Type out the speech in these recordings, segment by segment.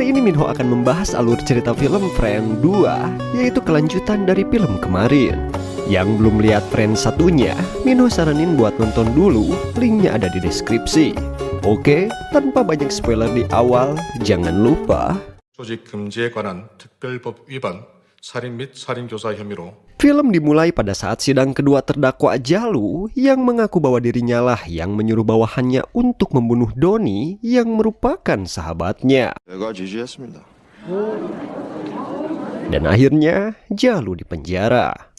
Kali ini Minho akan membahas alur cerita film Friends 2, yaitu kelanjutan dari film kemarin. Yang belum lihat Friends satunya, Minho saranin buat nonton dulu, linknya ada di deskripsi. Oke, tanpa banyak spoiler di awal, jangan lupa 조직 금지에 관한 특별법 위반, 살인 및 살인교사 혐의로 film dimulai pada saat sidang kedua terdakwa Jalu yang mengaku bahwa dirinya lah yang menyuruh bawahannya untuk membunuh Doni yang merupakan sahabatnya. 내가 지시했습니다. Dan akhirnya Jalu dipenjara.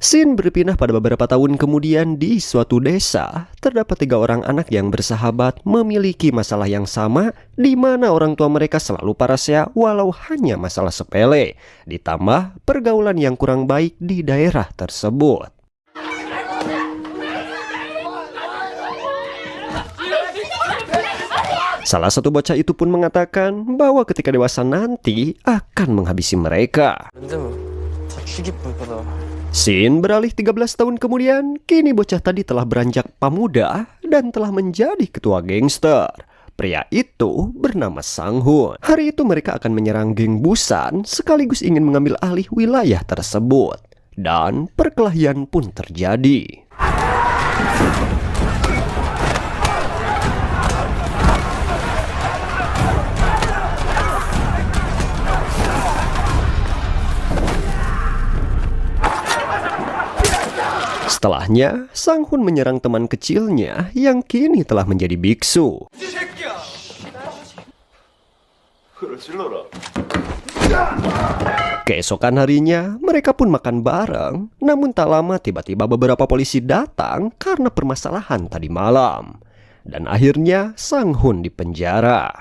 Scene berpindah pada beberapa tahun kemudian di suatu desa. Terdapat 3 orang anak yang bersahabat memiliki masalah yang sama, di mana orang tua mereka selalu parasea walau hanya masalah sepele, ditambah pergaulan yang kurang baik di daerah tersebut. Salah satu bocah itu pun mengatakan bahwa ketika dewasa nanti akan menghabisi mereka. Scene beralih 13 tahun kemudian, kini bocah tadi telah beranjak pemuda dan telah menjadi ketua gangster. Pria itu bernama Sang-hun. Hari itu mereka akan menyerang geng Busan sekaligus ingin mengambil alih wilayah tersebut. Dan perkelahian pun terjadi. Setelahnya, Sang-hun menyerang teman kecilnya yang kini telah menjadi biksu. Keesokan harinya, mereka pun makan bareng. Namun tak lama tiba-tiba beberapa polisi datang karena permasalahan tadi malam. Dan akhirnya Sang-hun dipenjara.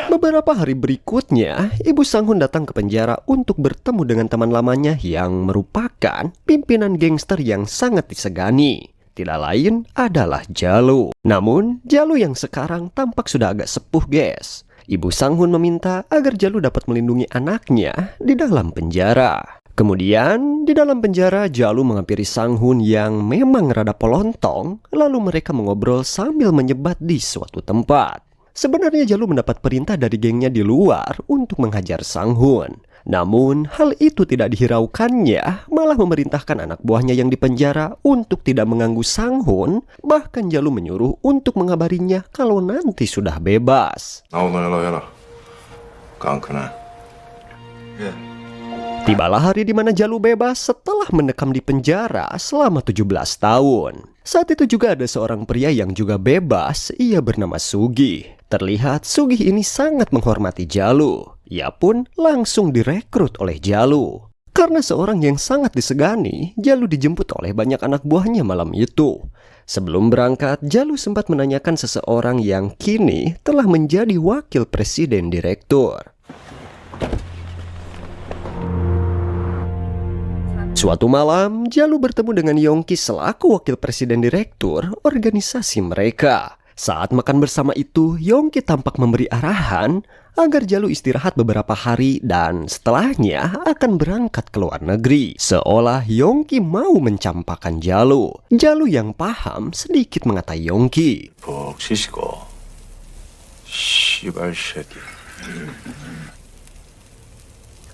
Beberapa hari berikutnya, Ibu Sang-hun datang ke penjara untuk bertemu dengan teman lamanya yang merupakan pimpinan gangster yang sangat disegani. Tidak lain adalah Jalu. Namun, Jalu yang sekarang tampak sudah agak sepuh, guys. Ibu Sang-hun meminta agar Jalu dapat melindungi anaknya di dalam penjara. Kemudian, di dalam penjara, Jalu menghampiri Sang-hun yang memang rada polontong, lalu mereka mengobrol sambil menyebat di suatu tempat. Sebenarnya Jalu mendapat perintah dari gengnya di luar untuk menghajar Sang-hun. Namun hal itu tidak dihiraukannya, malah memerintahkan anak buahnya yang dipenjara untuk tidak mengganggu Sang-hun. Bahkan Jalu menyuruh untuk mengabarinya kalau nanti sudah bebas. Tibalah hari di mana Jalu bebas setelah mendekam di penjara selama 17 tahun. Saat itu juga ada seorang pria yang juga bebas, ia bernama Sugi. Terlihat Sugi ini sangat menghormati Jalu. Ia pun langsung direkrut oleh Jalu. Karena seorang yang sangat disegani, Jalu dijemput oleh banyak anak buahnya malam itu. Sebelum berangkat, Jalu sempat menanyakan seseorang yang kini telah menjadi wakil presiden direktur. Suatu malam, Jalu bertemu dengan Yongki selaku wakil presiden direktur organisasi mereka. Saat makan bersama itu, Yongki tampak memberi arahan agar Jalu istirahat beberapa hari dan setelahnya akan berangkat ke luar negeri. Seolah Yongki mau mencampakkan Jalu. Jalu yang paham sedikit mengatai Yongki.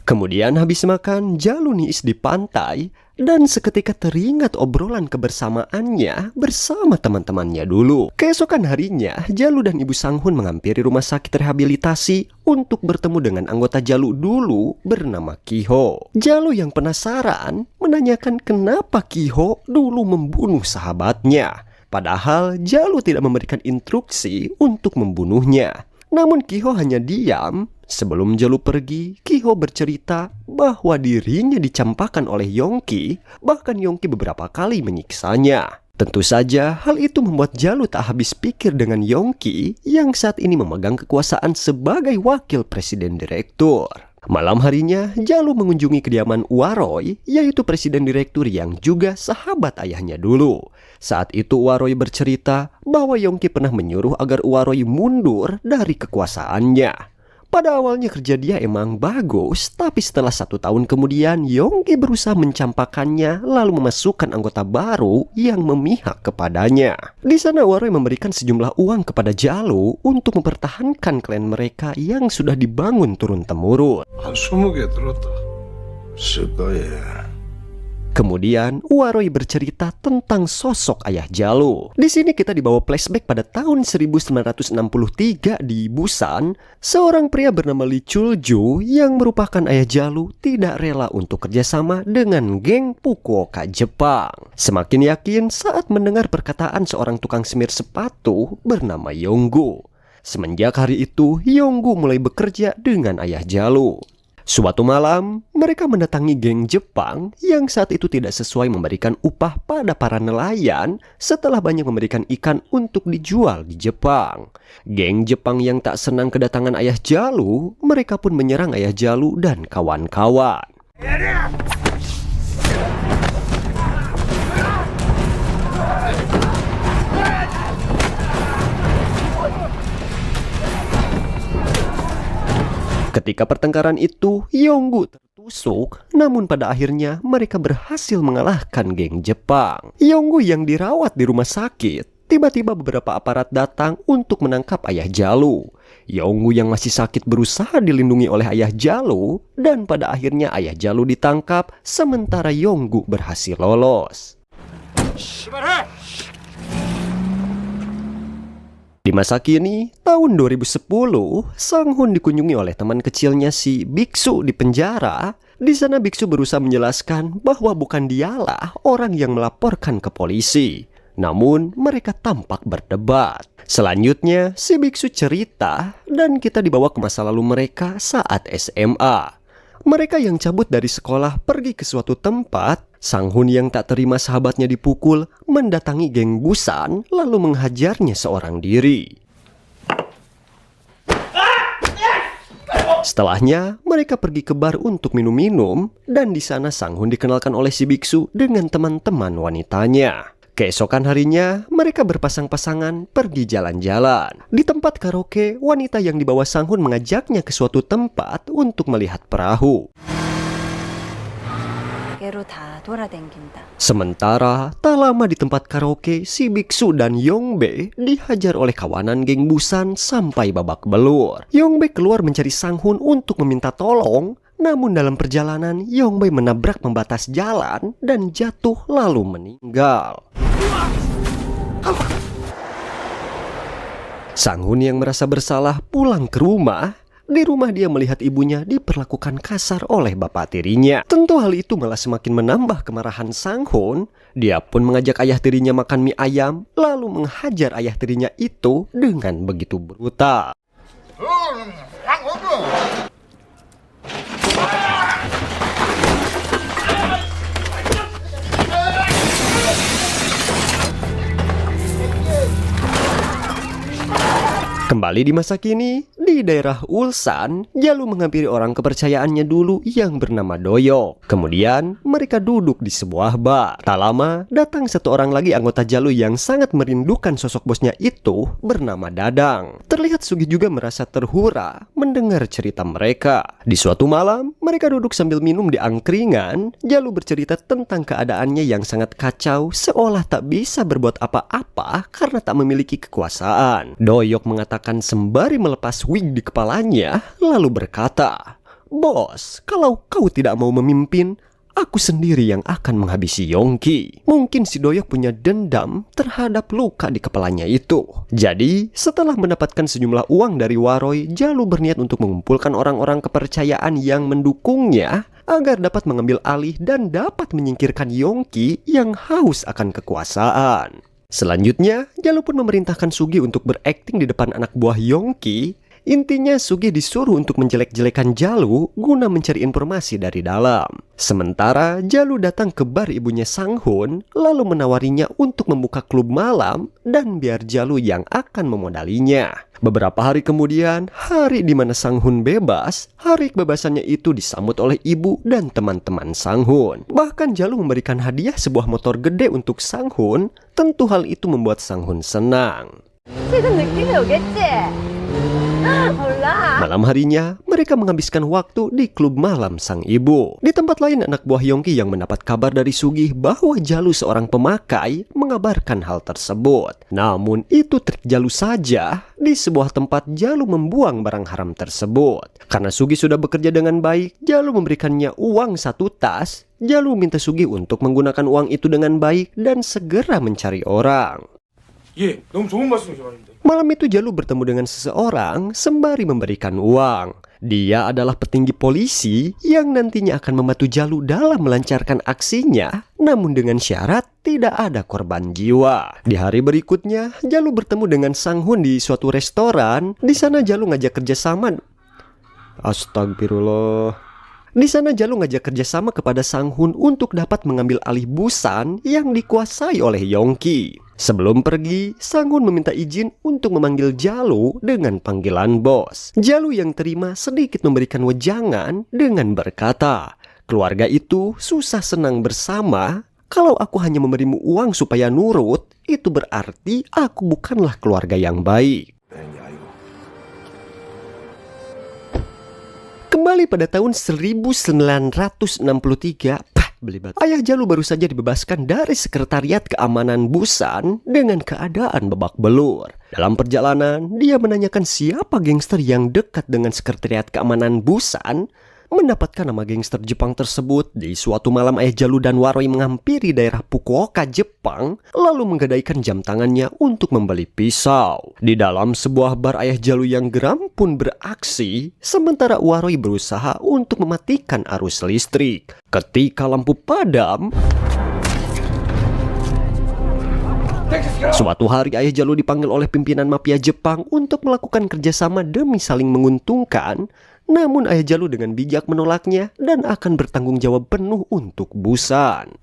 Kemudian habis makan, Jalu niis di pantai dan seketika teringat obrolan kebersamaannya bersama teman-temannya dulu. Keesokan harinya, Jalu dan Ibu Sang-hun menghampiri rumah sakit rehabilitasi untuk bertemu dengan anggota Jalu dulu bernama Ki-ho. Jalu yang penasaran menanyakan kenapa Ki-ho dulu membunuh sahabatnya. Padahal Jalu tidak memberikan instruksi untuk membunuhnya. Namun Ki-ho hanya diam. Sebelum Jalu pergi, Ki-ho bercerita bahwa dirinya dicampakkan oleh Yongki, bahkan Yongki beberapa kali menyiksanya. Tentu saja hal itu membuat Jalu tak habis pikir dengan Yongki yang saat ini memegang kekuasaan sebagai wakil presiden direktur. Malam harinya, Jalu mengunjungi kediaman Uaroy, yaitu presiden direktur yang juga sahabat ayahnya dulu. Saat itu Uaroy bercerita bahwa Yongki pernah menyuruh agar Uaroy mundur dari kekuasaannya. Pada awalnya kerja dia emang bagus, tapi setelah 1 tahun kemudian Yonggi berusaha mencampakkannya lalu memasukkan anggota baru yang memihak kepadanya. Di sana Waroi memberikan sejumlah uang kepada Jalu untuk mempertahankan klan mereka yang sudah dibangun turun-temurun. 한 20개 들었다. 쓸 거야. Kemudian Waroi bercerita tentang sosok ayah Jalu. Di sini kita dibawa flashback pada tahun 1963 di Busan. Seorang pria bernama Lee Chul-ju yang merupakan ayah Jalu tidak rela untuk kerjasama dengan geng Fukuoka Jepang. Semakin yakin saat mendengar perkataan seorang tukang semir sepatu bernama Yonggu. Semenjak hari itu, Yonggu mulai bekerja dengan ayah Jalu. Suatu malam, mereka mendatangi geng Jepang yang saat itu tidak sesuai memberikan upah pada para nelayan setelah banyak memberikan ikan untuk dijual di Jepang. Geng Jepang yang tak senang kedatangan ayah Jalu, mereka pun menyerang ayah Jalu dan kawan-kawan. Ketika pertengkaran itu, Yonggu tertusuk, namun pada akhirnya mereka berhasil mengalahkan geng Jepang. Yonggu yang dirawat di rumah sakit, tiba-tiba beberapa aparat datang untuk menangkap ayah Jalu. Yonggu yang masih sakit berusaha dilindungi oleh ayah Jalu, dan pada akhirnya ayah Jalu ditangkap, sementara Yonggu berhasil lolos. Di masa kini, tahun 2010, Sang-hun dikunjungi oleh teman kecilnya si biksu di penjara. Di sana biksu berusaha menjelaskan bahwa bukan dialah orang yang melaporkan ke polisi. Namun, mereka tampak berdebat. Selanjutnya, si biksu cerita dan kita dibawa ke masa lalu mereka saat SMA. Mereka yang cabut dari sekolah pergi ke suatu tempat. Sang-hun yang tak terima sahabatnya dipukul mendatangi geng Busan lalu menghajarnya seorang diri. Setelahnya, mereka pergi ke bar untuk minum-minum dan di sana Sang-hun dikenalkan oleh si biksu dengan teman-teman wanitanya. Keesokan harinya, mereka berpasang-pasangan pergi jalan-jalan. Di tempat karaoke, wanita yang dibawa Sang-hun mengajaknya ke suatu tempat untuk melihat perahu. Sementara, tak lama di tempat karaoke, si biksu dan Yongbe dihajar oleh kawanan geng Busan sampai babak belur. Yongbe keluar mencari Sang-hun untuk meminta tolong, namun dalam perjalanan, Yongbe menabrak pembatas jalan dan jatuh lalu meninggal. Sang-hun yang merasa bersalah pulang ke rumah. Di rumah dia melihat ibunya diperlakukan kasar oleh bapak tirinya. Tentu hal itu malah semakin menambah kemarahan Sang-hun. Dia pun mengajak ayah tirinya makan mie ayam, lalu menghajar ayah tirinya itu dengan begitu brutal. Kembali di masa kini, di daerah Ulsan, Jalu menghampiri orang kepercayaannya dulu yang bernama Doyo. Kemudian, mereka duduk di sebuah bar. Tak lama, datang satu orang lagi anggota Jalu yang sangat merindukan sosok bosnya itu bernama Dadang. Terlihat Sugi juga merasa terhura mendengar cerita mereka. Di suatu malam, mereka duduk sambil minum di angkringan. Jalu bercerita tentang keadaannya yang sangat kacau, seolah tak bisa berbuat apa-apa karena tak memiliki kekuasaan. Doyok mengatakan sembari melepas wig di kepalanya, lalu berkata, "Bos, kalau kau tidak mau memimpin, aku sendiri yang akan menghabisi Yongki." Mungkin si Doyok punya dendam terhadap luka di kepalanya itu. Jadi, setelah mendapatkan sejumlah uang dari Waroi, Jalu berniat untuk mengumpulkan orang-orang kepercayaan yang mendukungnya agar dapat mengambil alih dan dapat menyingkirkan Yongki yang haus akan kekuasaan. Selanjutnya, Jalu pun memerintahkan Sugi untuk berakting di depan anak buah Yongki. Intinya Sugi disuruh untuk menjelek-jelekan Jalu guna mencari informasi dari dalam. Sementara Jalu datang ke bar ibunya Sang-hun lalu menawarinya untuk membuka klub malam dan biar Jalu yang akan memodalinya. Beberapa hari kemudian, hari di mana Sang-hun bebas, hari kebebasannya itu disambut oleh ibu dan teman-teman Sang-hun. Bahkan Jalu memberikan hadiah sebuah motor gede untuk Sang-hun. Tentu hal itu membuat Sang-hun senang. 지금 느낌이 오겠지? Malam harinya, mereka menghabiskan waktu di klub malam sang ibu. Di tempat lain, anak buah Yongki yang mendapat kabar dari Sugih bahwa Jalu seorang pemakai mengabarkan hal tersebut. Namun itu trik Jalu saja. Di sebuah tempat, Jalu membuang barang haram tersebut. Karena Sugih sudah bekerja dengan baik, Jalu memberikannya uang 1 tas. Jalu minta Sugih untuk menggunakan uang itu dengan baik dan segera mencari orang. 예, 너무 좋은 말씀이셔가지고. Malam itu Jalu bertemu dengan seseorang sembari memberikan uang. Dia adalah petinggi polisi yang nantinya akan membantu Jalu dalam melancarkan aksinya, namun dengan syarat tidak ada korban jiwa. Di hari berikutnya, Jalu bertemu dengan Sang Hun di suatu restoran. Di sana Jalu ngajak kerjasama. Astagfirullah. Di sana Jalu ngajak kerjasama kepada Sang Hun untuk dapat mengambil alih Busan yang dikuasai oleh Yongki. Sebelum pergi, Sang Hun meminta izin untuk memanggil Jalu dengan panggilan bos. Jalu yang terima sedikit memberikan wejangan dengan berkata, keluarga itu susah senang bersama. Kalau aku hanya memberimu uang supaya nurut, itu berarti aku bukanlah keluarga yang baik. Kembali pada tahun 1963, Ayah Jalu baru saja dibebaskan dari sekretariat keamanan Busan dengan keadaan babak belur. Dalam perjalanan, dia menanyakan siapa gangster yang dekat dengan sekretariat keamanan Busan. Mendapatkan nama gangster Jepang tersebut, di suatu malam ayah Jalu dan Waroi menghampiri daerah Fukuoka, Jepang, lalu menggadaikan jam tangannya untuk membeli pisau. Di dalam sebuah bar, ayah Jalu yang geram pun beraksi, sementara Waroi berusaha untuk mematikan arus listrik. Ketika lampu padam, suatu hari ayah Jalu dipanggil oleh pimpinan mafia Jepang untuk melakukan kerjasama demi saling menguntungkan. Namun ayah Jalu dengan bijak menolaknya dan akan bertanggung jawab penuh untuk Busan.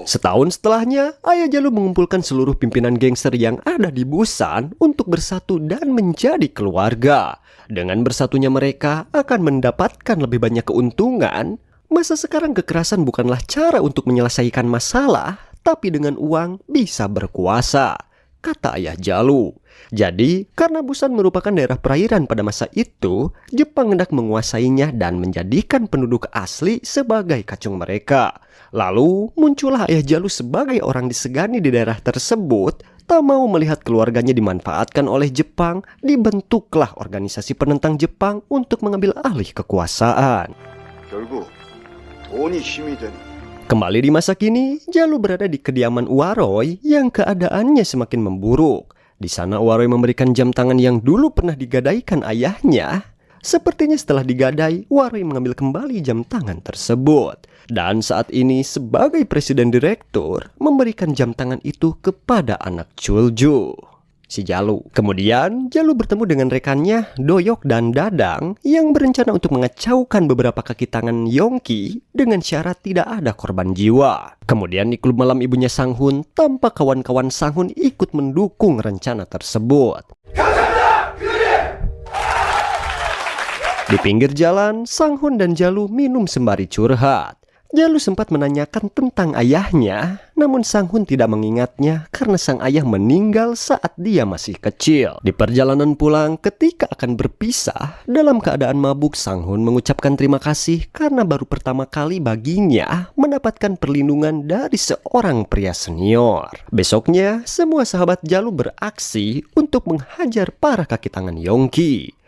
Setahun setelahnya, ayah Jalu mengumpulkan seluruh pimpinan gangster yang ada di Busan untuk bersatu dan menjadi keluarga. Dengan bersatunya mereka akan mendapatkan lebih banyak keuntungan. Masa sekarang kekerasan bukanlah cara untuk menyelesaikan masalah, tapi dengan uang bisa berkuasa, kata ayah Jalu. Jadi, karena Busan merupakan daerah perairan pada masa itu, Jepang hendak menguasainya dan menjadikan penduduk asli sebagai kacung mereka. Lalu, muncullah ayah Jalu sebagai orang disegani di daerah tersebut. Tak mau melihat keluarganya dimanfaatkan oleh Jepang, dibentuklah organisasi penentang Jepang untuk mengambil alih kekuasaan. Kembali di masa kini, Jalu berada di kediaman Waroi yang keadaannya semakin memburuk. Di sana Waroi memberikan jam tangan yang dulu pernah digadaikan ayahnya. Sepertinya setelah digadai, Waroi mengambil kembali jam tangan tersebut. Dan saat ini sebagai presiden direktur, memberikan jam tangan itu kepada anak Chulju, si Jalu. Kemudian Jalu bertemu dengan rekannya Doyok dan Dadang yang berencana untuk mengacaukan beberapa kaki tangan Yongki dengan syarat tidak ada korban jiwa. Kemudian di klub malam ibunya Sang Hun, tampak kawan-kawan Sang Hun ikut mendukung rencana tersebut. Di pinggir jalan, Sang Hun dan Jalu minum sembari curhat. Jalu sempat menanyakan tentang ayahnya, namun Sang Hun tidak mengingatnya karena sang ayah meninggal saat dia masih kecil. Di perjalanan pulang, ketika akan berpisah, dalam keadaan mabuk, Sang Hun mengucapkan terima kasih karena baru pertama kali baginya mendapatkan perlindungan dari seorang pria senior. Besoknya, semua sahabat Jalu beraksi untuk menghajar para kaki tangan Yongki.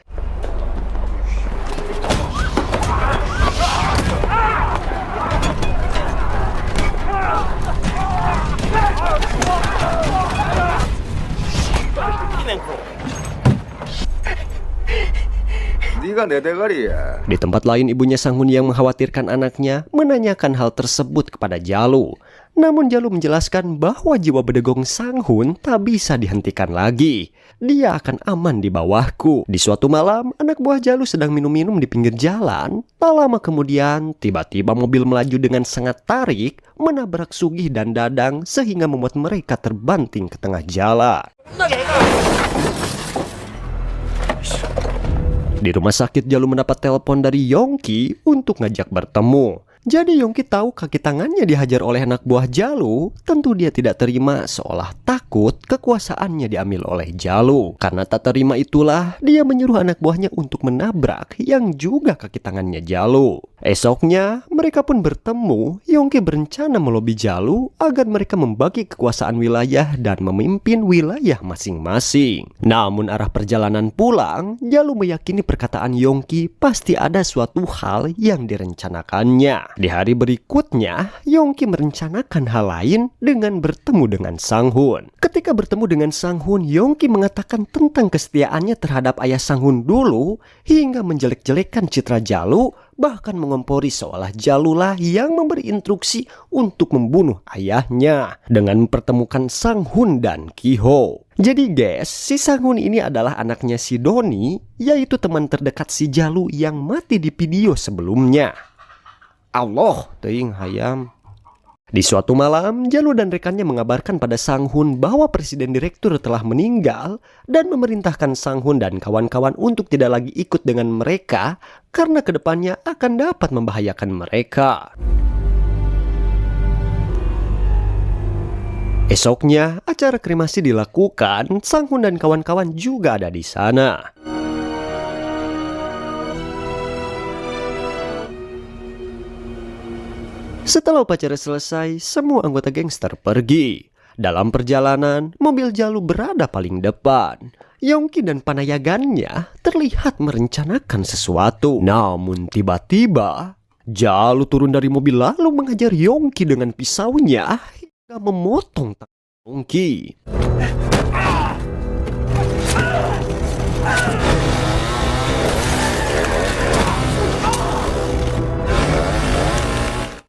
Di tempat lain, ibunya Sang Hun yang mengkhawatirkan anaknya menanyakan hal tersebut kepada Jalu. Namun Jalu menjelaskan bahwa jiwa bedegong Sang Hun tak bisa dihentikan lagi. Dia akan aman di bawahku. Di suatu malam, anak buah Jalu sedang minum-minum di pinggir jalan. Tak lama kemudian, tiba-tiba mobil melaju dengan sangat tarik, menabrak Sugih dan Dadang sehingga membuat mereka terbanting ke tengah jalan. Di rumah sakit, Jalu mendapat telepon dari Yongki untuk ngajak bertemu. Jadi Yongki tahu kaki tangannya dihajar oleh anak buah Jalu. Tentu dia tidak terima, seolah takut kekuasaannya diambil oleh Jalu. Karena tak terima itulah dia menyuruh anak buahnya untuk menabrak yang juga kaki tangannya Jalu. Esoknya mereka pun bertemu. Yongki berencana melobi Jalu agar mereka membagi kekuasaan wilayah dan memimpin wilayah masing-masing. Namun arah perjalanan pulang, Jalu meyakini perkataan Yongki pasti ada suatu hal yang direncanakannya. Di hari berikutnya, Yongki merencanakan hal lain dengan bertemu dengan Sang-hun. Ketika bertemu dengan Sang-hun, Yongki mengatakan tentang kesetiaannya terhadap ayah Sang-hun dulu hingga menjelek-jelekan citra Jalu, bahkan mengompori seolah Jalulah yang memberi instruksi untuk membunuh ayahnya dengan mempertemukan Sang-hun dan Ki-ho. Jadi guys, si Sang-hun ini adalah anaknya si Doni, yaitu teman terdekat si Jalu yang mati di video sebelumnya. Allah, teuing hayam. Di suatu malam, Jalu dan rekannya mengabarkan pada Sang-hun bahwa presiden direktur telah meninggal dan memerintahkan Sang-hun dan kawan-kawan untuk tidak lagi ikut dengan mereka karena kedepannya akan dapat membahayakan mereka. Esoknya, acara kremasi dilakukan. Sang-hun dan kawan-kawan juga ada di sana. Setelah upacara selesai, semua anggota gangster pergi. Dalam perjalanan, mobil Jalu berada paling depan. Yongki dan panayagannya terlihat merencanakan sesuatu. Namun tiba-tiba, Jalu turun dari mobil lalu mengajar Yongki dengan pisaunya hingga memotong tangan Yongki.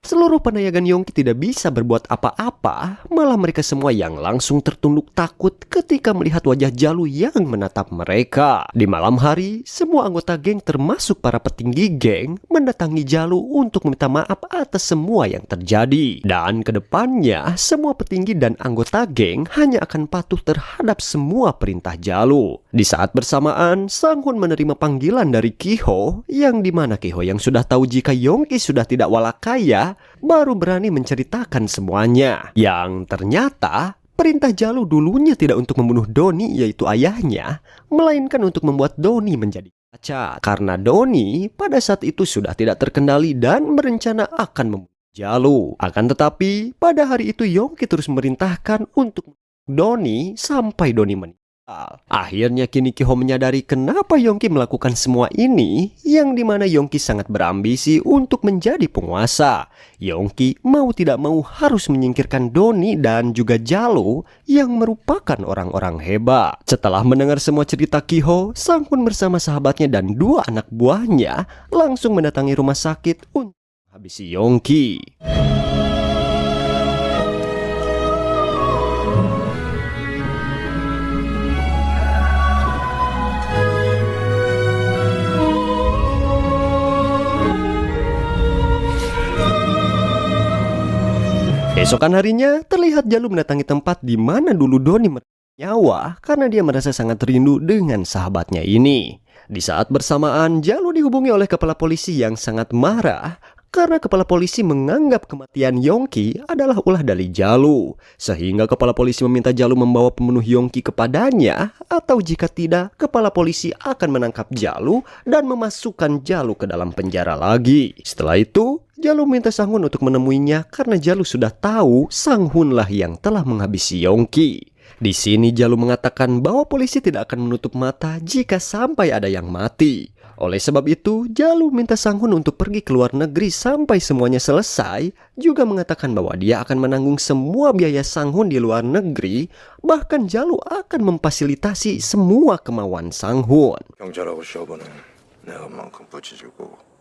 Seluruh panayagan Yongki tidak bisa berbuat apa-apa, malah mereka semua yang langsung tertunduk takut ketika melihat wajah Jalu yang menatap mereka. Di malam hari, semua anggota geng termasuk para petinggi geng mendatangi Jalu untuk meminta maaf atas semua yang terjadi. Dan kedepannya, semua petinggi dan anggota geng hanya akan patuh terhadap semua perintah Jalu. Di saat bersamaan, Sang-hun menerima panggilan dari Ki-ho, yang dimana Ki-ho yang sudah tahu jika Yongki sudah tidak walakaya, baru berani menceritakan semuanya. Yang ternyata perintah Jalu dulunya tidak untuk membunuh Doni, yaitu ayahnya, melainkan untuk membuat Doni menjadi cacat. Karena Doni pada saat itu sudah tidak terkendali dan berencana akan membunuh Jalu. Akan tetapi pada hari itu Yongki terus memerintahkan untuk membunuh Doni sampai Doni meninggal. Akhirnya kini Ki-ho menyadari kenapa Yongki melakukan semua ini, yang dimana Yongki sangat berambisi untuk menjadi penguasa. Yongki mau tidak mau harus menyingkirkan Doni dan juga Jalu yang merupakan orang-orang hebat. Setelah mendengar semua cerita Ki-ho, Sang-hun bersama sahabatnya dan dua anak buahnya langsung mendatangi rumah sakit untuk menghabisi Yongki. Esokan harinya, terlihat Jalu mendatangi tempat di mana dulu Doni nyawa karena dia merasa sangat rindu dengan sahabatnya ini. Di saat bersamaan, Jalu dihubungi oleh kepala polisi yang sangat marah karena kepala polisi menganggap kematian Yongki adalah ulah dari Jalu. Sehingga kepala polisi meminta Jalu membawa pembunuh Yongki kepadanya, atau jika tidak, kepala polisi akan menangkap Jalu dan memasukkan Jalu ke dalam penjara lagi. Setelah itu, Jalu minta Sang-hun untuk menemuinya karena Jalu sudah tahu Sang-hun lah yang telah menghabisi Yongki. Di sini Jalu mengatakan bahwa polisi tidak akan menutup mata jika sampai ada yang mati. Oleh sebab itu, Jalu minta Sang-hun untuk pergi ke luar negeri sampai semuanya selesai, juga mengatakan bahwa dia akan menanggung semua biaya Sang-hun di luar negeri, bahkan Jalu akan memfasilitasi semua kemauan Sang-hun. 경찰하고 시어버는 내가 만큼 부치주고.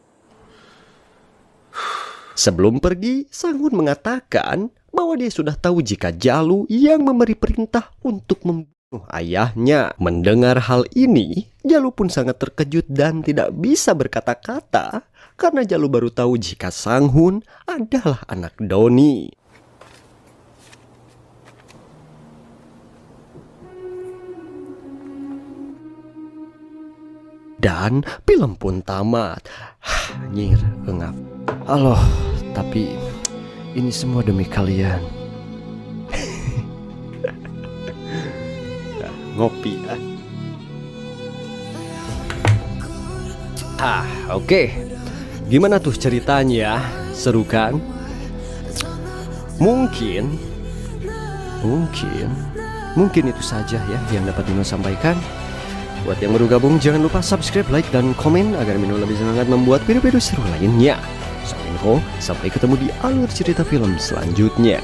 Sebelum pergi, Sang-hun mengatakan bahwa dia sudah tahu jika Jalu yang memberi perintah untuk membunuh ayahnya. Mendengar hal ini, Jalu pun sangat terkejut dan tidak bisa berkata-kata karena Jalu baru tahu jika Sang-hun adalah anak Doni. Dan film pun tamat. Nyir, engap. Allah, Tapi ini semua demi kalian. Ngopi ya. Oke. Gimana tuh ceritanya? Seru kan? Mungkin itu saja ya yang dapat Mino sampaikan. Buat yang baru gabung, jangan lupa subscribe, like, dan komen agar Mino lebih semangat membuat video-video seru lainnya. Saya Minho, sampai ketemu di alur cerita film selanjutnya.